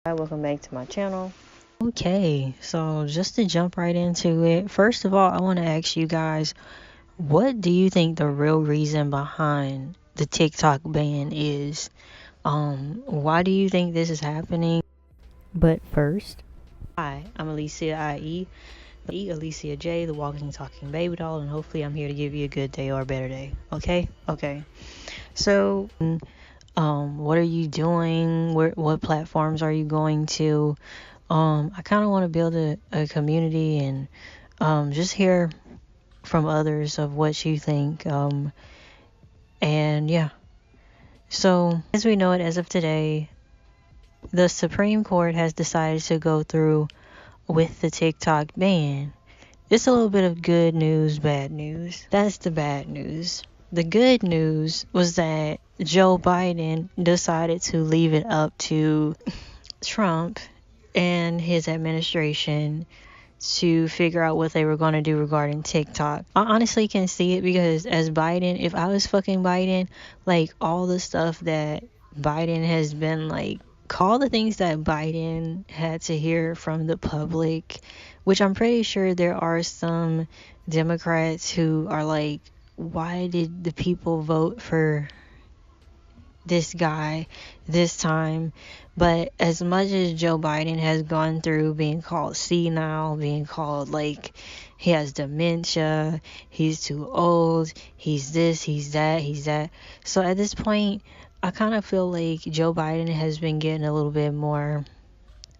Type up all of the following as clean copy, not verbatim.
Hi, welcome back to my channel. Okay, so just to jump right into it, first of all, I want to ask you guys, what do you think the real reason behind the TikTok ban is? Why do you think this is happening? But first, hi, I'm Allicia, i.e. Allicia J, the walking, talking baby doll, and hopefully I'm here to give you a good day or a better day. Okay. So, what are you doing? What platforms are you going to? I kind of want to build a community and just hear from others of what you think. And yeah. So, as we know it as of today, the Supreme Court has decided to go through with the TikTok ban. It's a little bit of good news, bad news. That's the bad news. The good news was that Joe Biden decided to leave it up to Trump and his administration to figure out what they were going to do regarding TikTok. I honestly can see it because as Biden, if I was fucking Biden, like all the stuff that Biden has been like, all the things that Biden had to hear from the public, which I'm pretty sure there are some Democrats who are like, why did the people vote for this guy this time? But as much as Joe Biden has gone through being called senile, being called like he has dementia, he's too old, he's this, he's that. So at this point, I kind of feel like Joe Biden has been getting a little bit more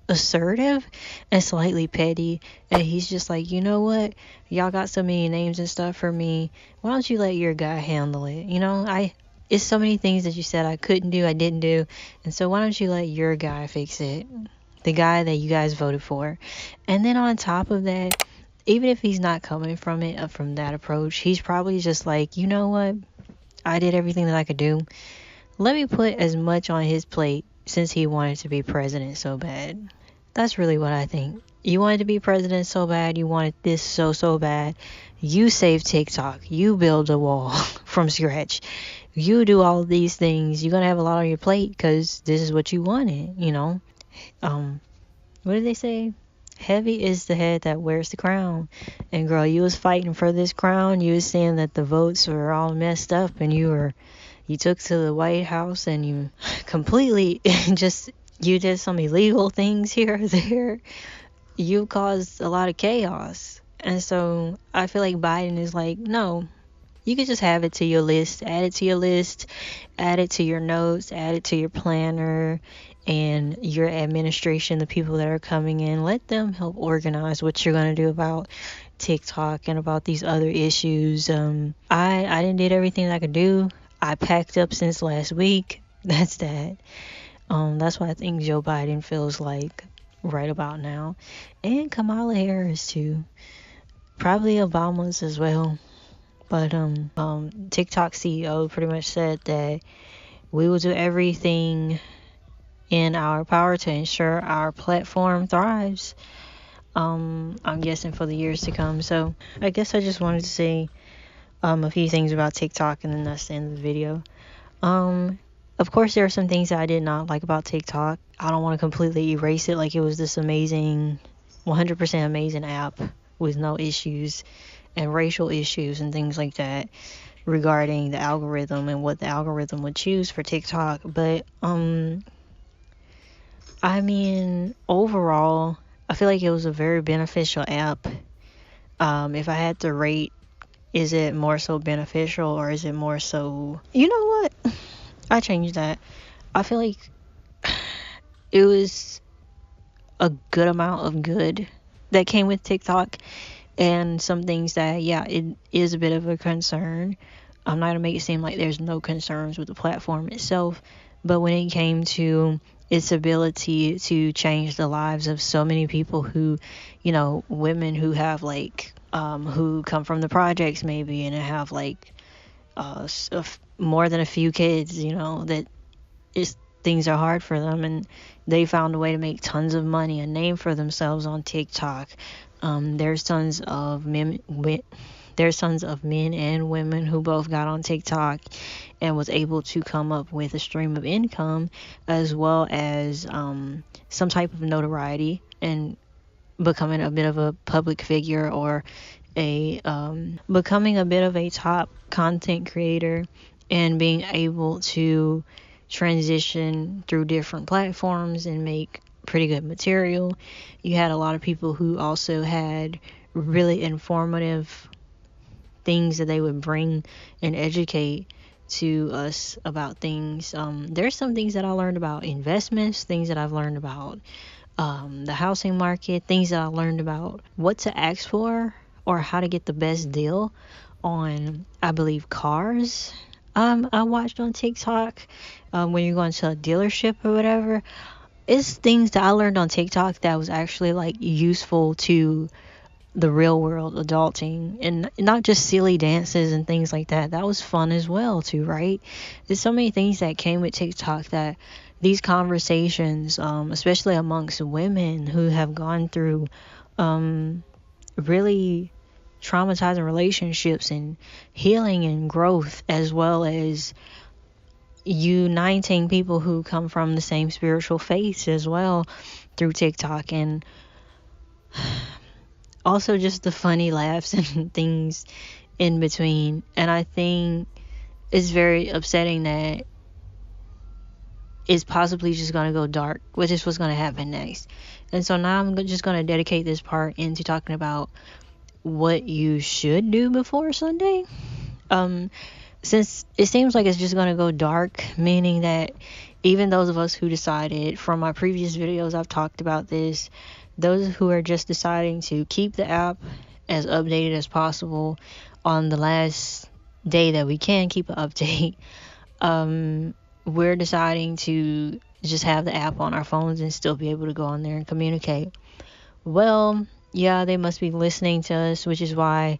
assertive and slightly petty, and he's just like, you know what, y'all got so many names and stuff for me, why don't you let your guy handle it? It's so many things that you said I couldn't do, I didn't do, and so why don't you let your guy fix it, the guy that you guys voted for. And then on top of that, even if he's not coming from it from that approach, he's probably just like, you know what, I did everything that I could do, let me put as much on his plate since he wanted to be president so bad. That's really what I think. You wanted to be president so bad, you wanted this so bad. You save TikTok, you build a wall from scratch, you do all of these things. You're gonna have a lot on your plate because this is what you wanted, what did they say? Heavy is the head that wears the crown. And girl, you was fighting for this crown. You was saying that the votes were all messed up, and you took to the White House and you completely you did some illegal things here or there. You caused a lot of chaos. And so I feel like Biden is like, no, you can just have it to your list, add it to your list, add it to your notes, add it to your planner and your administration, the people that are coming in, let them help organize what you're going to do about TikTok and about these other issues. I didn't did everything I could do. I packed up since last week. That's that. That's what I think Joe Biden feels like right about now. And Kamala Harris too. Probably Obama's as well. But TikTok CEO pretty much said that we will do everything in our power to ensure our platform thrives. I'm guessing for the years to come. So I guess I just wanted to say a few things about TikTok, and then that's the end of the video. Of course, there are some things that I did not like about TikTok. I don't want to completely erase it like it was this amazing, 100% amazing app with no issues and racial issues and things like that regarding the algorithm and what the algorithm would choose for TikTok. But I mean, overall, I feel like it was a very beneficial app. If I had to rate, is it more so beneficial or is it more so, you know what? I changed that. I feel like it was a good amount of good that came with TikTok, and some things that, yeah, it is a bit of a concern. I'm not gonna make it seem like there's no concerns with the platform itself, but when it came to its ability to change the lives of so many people who, women who have like, who come from the projects maybe and have like more than a few kids, that things are hard for them, and they found a way to make tons of money, a name for themselves on TikTok. There's tons of there's tons of men and women who both got on TikTok and was able to come up with a stream of income, as well as some type of notoriety and becoming a bit of a public figure, or a becoming a bit of a top content creator, and being able to transition through different platforms and make pretty good material. You had a lot of people who also had really informative things that they would bring and educate to us about things. There's some things that I learned about investments, things that I've learned about the housing market, things that I learned about what to ask for or how to get the best deal on, I believe, cars. I watched on TikTok when you're going to a dealership or whatever. It's things that I learned on TikTok that was actually like useful to the real world adulting, and not just silly dances and things like that. That was fun as well too, right? There's so many things that came with TikTok, that these conversations, especially amongst women who have gone through really traumatizing relationships and healing and growth, as well as uniting people who come from the same spiritual faith as well through TikTok, and also just the funny laughs and things in between. And I think it's very upsetting that it's possibly just going to go dark, which is what's going to happen next. And so now I'm just going to dedicate this part into talking about what you should do before Sunday. Since it seems like it's just going to go dark, meaning that even those of us who decided, from my previous videos I've talked about this, those who are just deciding to keep the app as updated as possible on the last day that we can keep an update, we're deciding to just have the app on our phones and still be able to go on there and communicate. Well, yeah, they must be listening to us, which is why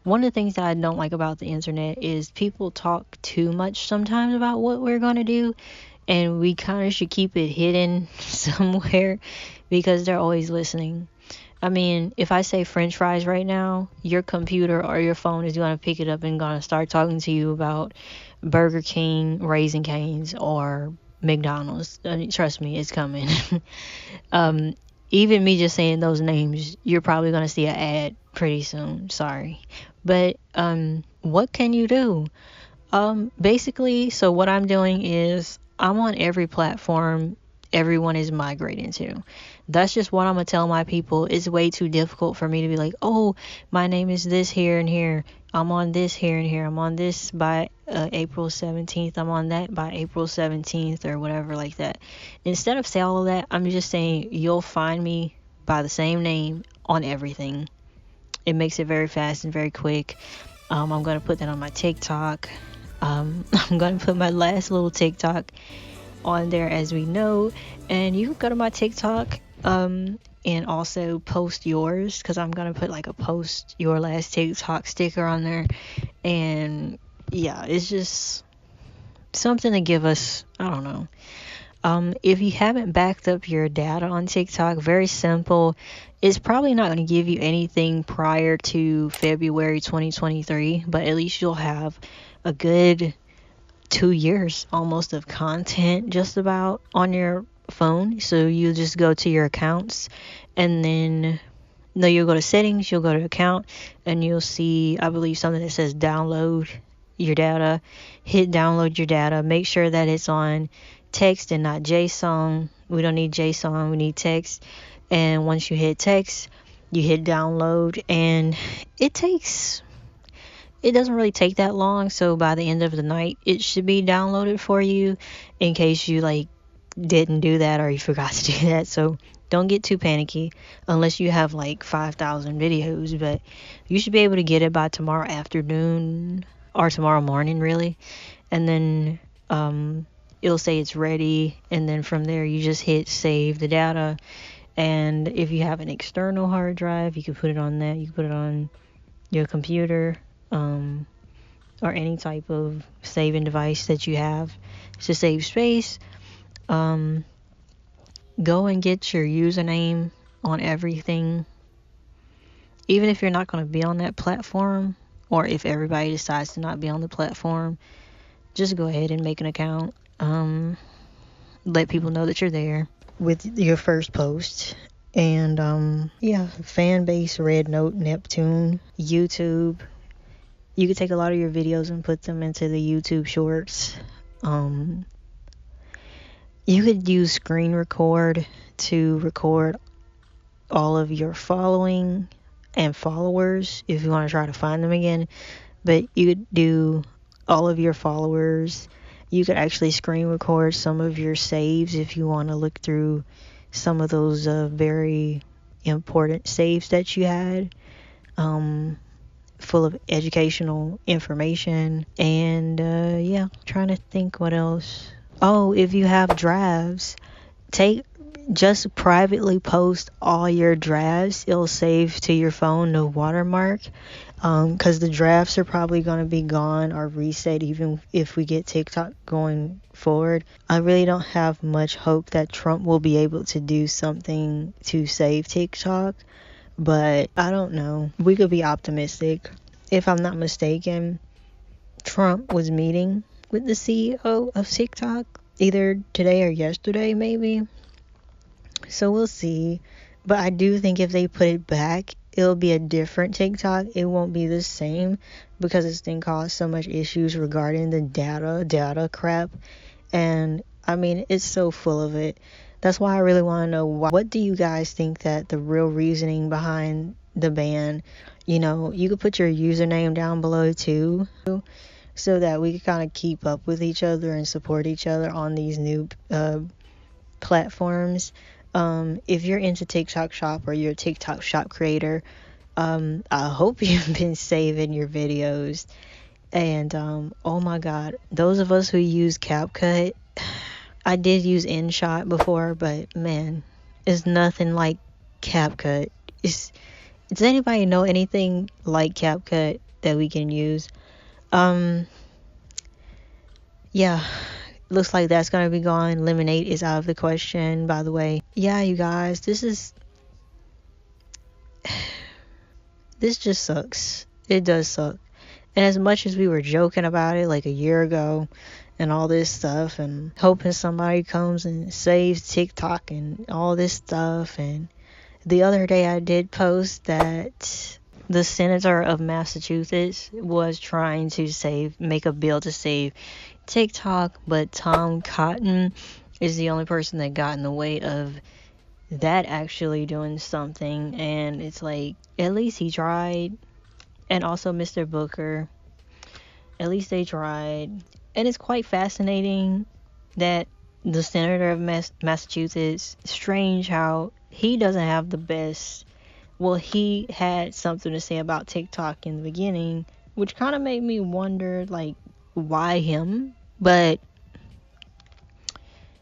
one of the things that I don't like about the internet is people talk too much sometimes about what we're going to do, and we kind of should keep it hidden somewhere because they're always listening. I mean, if I say French fries right now, your computer or your phone is going to pick it up and going to start talking to you about Burger King, Raising Cane's, or McDonald's. Trust me, it's coming. Even me just saying those names, you're probably going to see an ad pretty soon. Sorry. But what can you do? Basically, so what I'm doing is I'm on every platform everyone is migrating to. That's just what I'm going to tell my people. It's way too difficult for me to be like, oh, my name is this here and here. I'm on this here and here. I'm on this by April 17th. I'm on that by April 17th or whatever like that. Instead of say all of that, I'm just saying you'll find me by the same name on everything. It makes it very fast and very quick. I'm going to put that on my TikTok. I'm going to put my last little TikTok on there, as we know, and you can go to my TikTok and also post yours, because I'm gonna put like a post your last TikTok sticker on there. And yeah, it's just something to give us, I don't know, if you haven't backed up your data on TikTok, very simple. It's probably not going to give you anything prior to February 2023, but at least you'll have a good 2 years almost of content just about on your phone. So you just go to your accounts, and then you'll go to settings, you'll go to account, and you'll see, I believe, something that says download your data. Hit download your data. Make sure that it's on text and not JSON. We don't need JSON, we need text. And once you hit text, you hit download, and it doesn't really take that long. So by the end of the night, it should be downloaded for you, in case you didn't do that or you forgot to do that. So don't get too panicky unless you have 5,000 videos, but you should be able to get it by tomorrow afternoon or tomorrow morning, really. And then it'll say it's ready, and then from there you just hit save the data. And if you have an external hard drive, you can put it on that. You can put it on your computer, or any type of saving device that you have to save space. Go and get your username on everything. Even if you're not going to be on that platform, or if everybody decides to not be on the platform, just go ahead and make an account. Let people know that you're there with your first post. And yeah, fan base, Red Note, Neptune, YouTube. You could take a lot of your videos and put them into the YouTube shorts. You could use screen record to record all of your following and followers if you want to try to find them again. But you could do all of your followers. You could actually screen record some of your saves if you want to look through some of those very important saves that you had, full of educational information. And yeah, trying to think what else. Oh, if you have drafts, just privately post all your drafts. It'll save to your phone, no watermark, because the drafts are probably going to be gone or reset even if we get TikTok going forward. I really don't have much hope that Trump will be able to do something to save TikTok, but I don't know. We could be optimistic. If I'm not mistaken, Trump was meeting with the CEO of TikTok either today or yesterday, maybe. So we'll see. But I do think if they put it back, it'll be a different TikTok. It won't be the same because this thing caused so much issues regarding the data crap. And I mean, it's so full of it. That's why I really want to know, what do you guys think that the real reasoning behind the ban? You know, you could put your username down below too, so that we can kind of keep up with each other and support each other on these new platforms. If you're into TikTok Shop or you're a TikTok Shop creator, I hope you've been saving your videos. And oh my god, those of us who use CapCut, I did use InShot before, but man, it's nothing like CapCut. Does anybody know anything like CapCut that we can use? Yeah, looks like that's gonna be gone. Lemonade is out of the question, by the way. Yeah, you guys, this just sucks. It does suck. And as much as we were joking about it like a year ago and all this stuff and hoping somebody comes and saves TikTok and all this stuff, and the other day I did post that the senator of Massachusetts was trying to make a bill to save TikTok, but Tom Cotton is the only person that got in the way of that actually doing something. And it's like, at least he tried. And also Mr. Booker, at least they tried. And it's quite fascinating that the senator of Massachusetts, strange how he doesn't have the best. Well, he had something to say about TikTok in the beginning, which kind of made me wonder, like, why him? But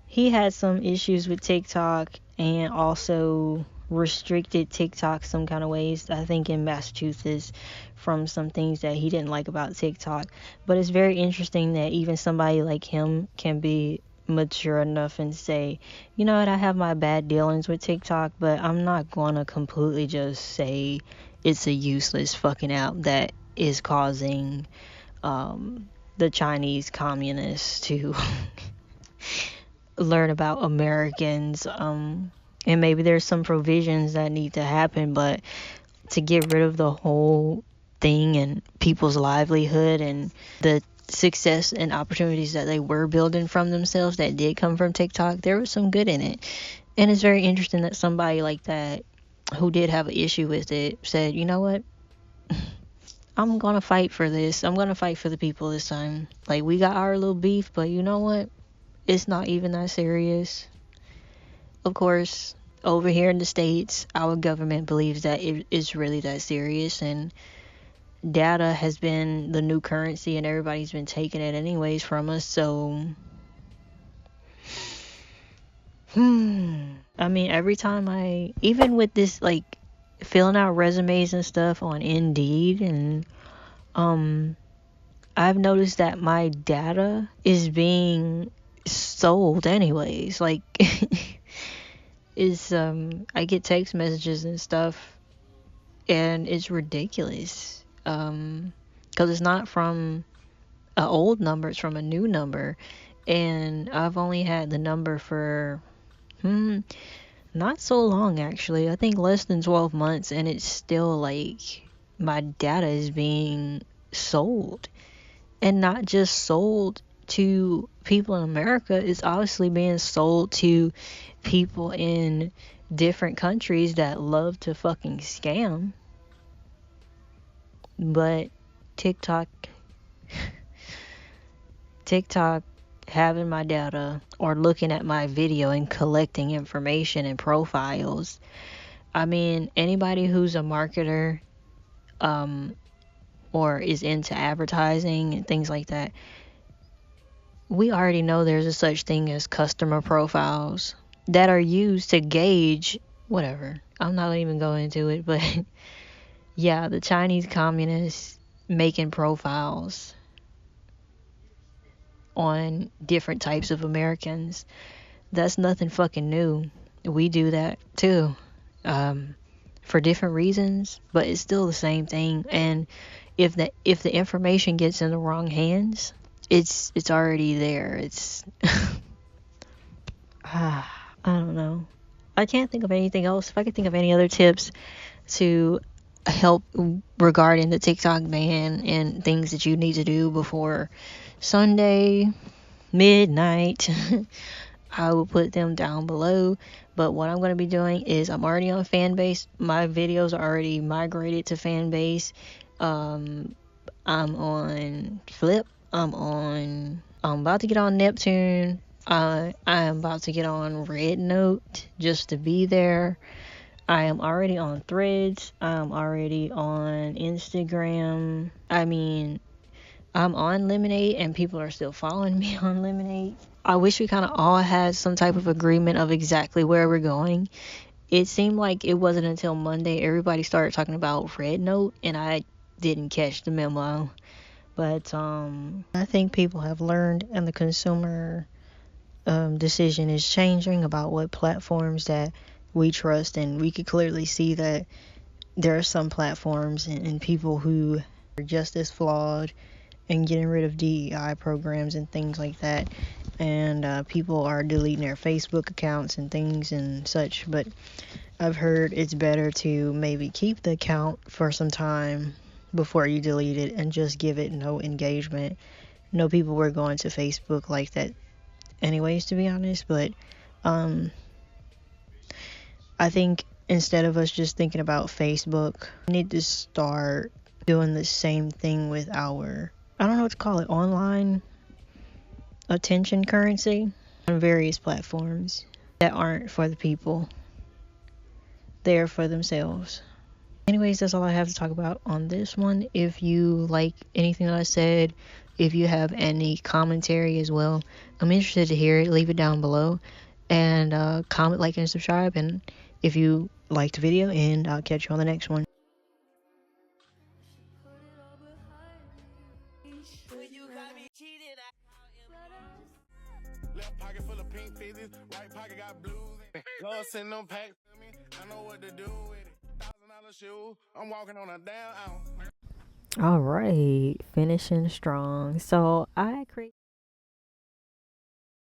he had some issues with TikTok and also restricted TikTok some kind of ways, I think, in Massachusetts, from some things that he didn't like about TikTok. But it's very interesting that even somebody like him can be mature enough and say, you know what, I have my bad dealings with TikTok, but I'm not gonna completely just say it's a useless fucking app that is causing the Chinese communists to learn about Americans. And maybe there's some provisions that need to happen, but to get rid of the whole thing and people's livelihood and the success and opportunities that they were building from themselves that did come from TikTok, there was some good in it. And it's very interesting that somebody like that, who did have an issue with it, said, you know what, I'm gonna fight for this. I'm gonna fight for the people this time. Like, we got our little beef, but you know what, it's not even that serious. Of course, over here in the States, our government believes that it is really that serious, and data has been the new currency and everybody's been taking it anyways from us. So I mean, every time even with this, like, filling out resumes and stuff on Indeed, and I've noticed that my data is being sold anyways. Like, I get text messages and stuff, and it's ridiculous. because it's not from an old number, it's from a new number. And I've only had the number for not so long, actually. I think less than 12 months, and it's still like my data is being sold. And not just sold to people in America, it's obviously being sold to people in different countries that love to fucking scam. But TikTok having my data or looking at my video and collecting information and profiles. I mean, anybody who's a marketer or is into advertising and things like that, we already know there's a such thing as customer profiles that are used to gauge whatever. I'm not even going into it, but yeah, the Chinese communists making profiles on different types of Americans. That's nothing fucking new. We do that too, for different reasons, but it's still the same thing. And if the information gets in the wrong hands, it's already there. It's I don't know. I can't think of anything else. If I could think of any other tips to help regarding the TikTok ban and things that you need to do before Sunday midnight, I will put them down below. But what I'm going to be doing is I'm already on Fanbase. My videos are already migrated to Fanbase. I'm on Flip. I'm about to get on Neptune. I am about to get on Red Note just to be there. I am already on Threads. I'm already on Instagram. I mean, I'm on Lemonade and people are still following me on Lemonade. I wish we kind of all had some type of agreement of exactly where we're going. It seemed like it wasn't until Monday everybody started talking about Red Note, and I didn't catch the memo. But I think people have learned, and the consumer decision is changing about what platforms that we trust. And we could clearly see that there are some platforms and people who are just as flawed and getting rid of DEI programs and things like that. And people are deleting their Facebook accounts and things and such. But I've heard it's better to maybe keep the account for some time before you delete it and just give it no engagement. No people were going to Facebook like that anyways, to be honest. But I think instead of us just thinking about Facebook, we need to start doing the same thing with our, I don't know what to call it, online attention currency on various platforms that aren't for the people. They're for themselves. Anyways, that's all I have to talk about on this one. If you like anything that I said, if you have any commentary as well, I'm interested to hear it. Leave it down below. And comment, like, and subscribe. And if you liked the video, and I'll catch you on the next one. Left pocket full of pink fizzies, right pocket got blues. Love send them packs to me, I know what to do with it. $1,000 shoe, I'm walking on a damn ounce. All right, finishing strong. So I create